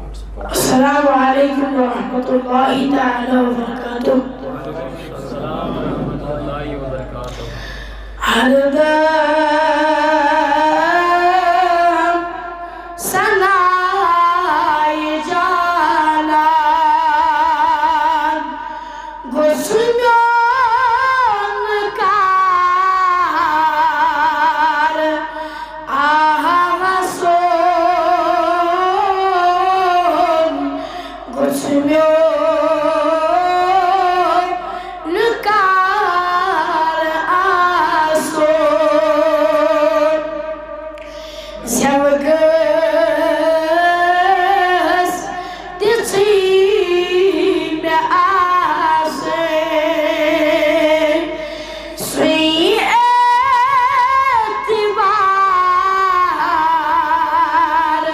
अस्सलामु अलैकुम व रहमतुल्लाहि तआला व बरकातुहू। हरदम सनाए जालान गुस्म्योन कार आहमसोन गुस्म्योन कार आसोन Zevgöz dizime asen Sui etibar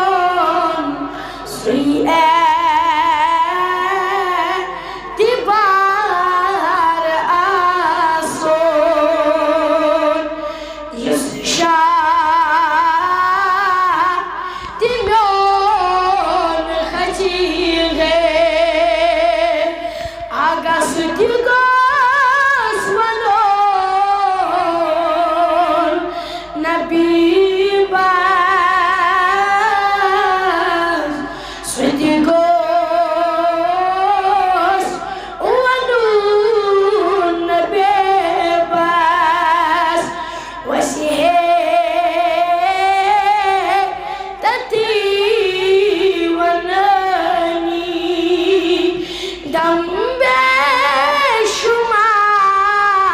ason Sui etibar ason Yusha Timyon Khatire Agas Tigos Manon Nabibas Swetigos Wanun Nabibas Wasihe Tati Wanani Dambe Shumar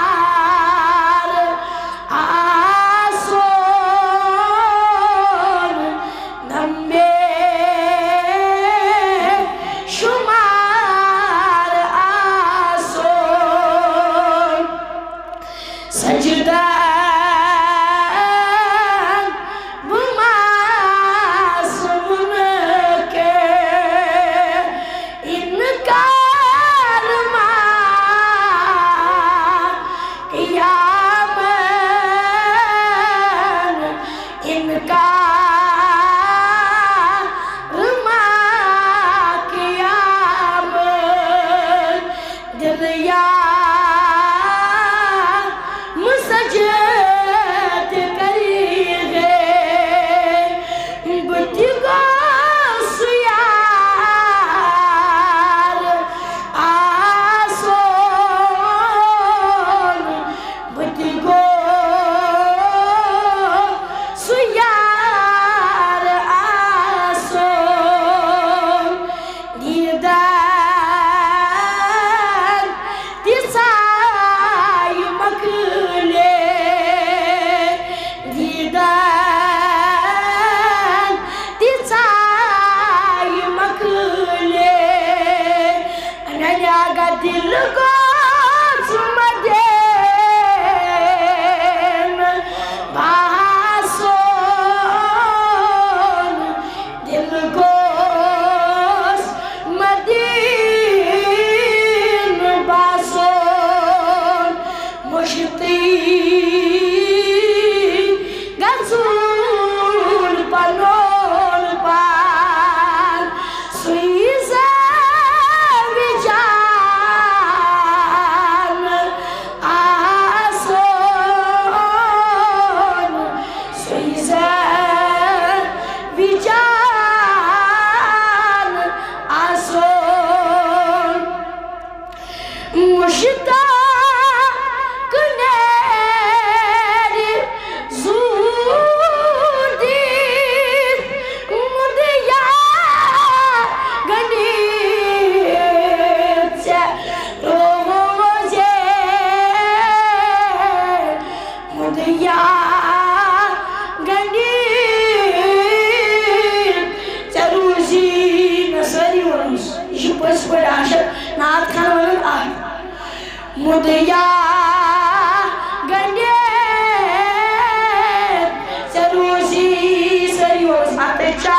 Ason Dambe Shumar Ason Sajda Dil ko sumaden bahason dil ko sumaden bahason mushti gazul panon pan suiza Mushtaq neri zudi mudya ganitse roze mudya ganitse ruzi nasari varus depois foi acha na kanal Mudya Gandet Sarusi Serius Atecha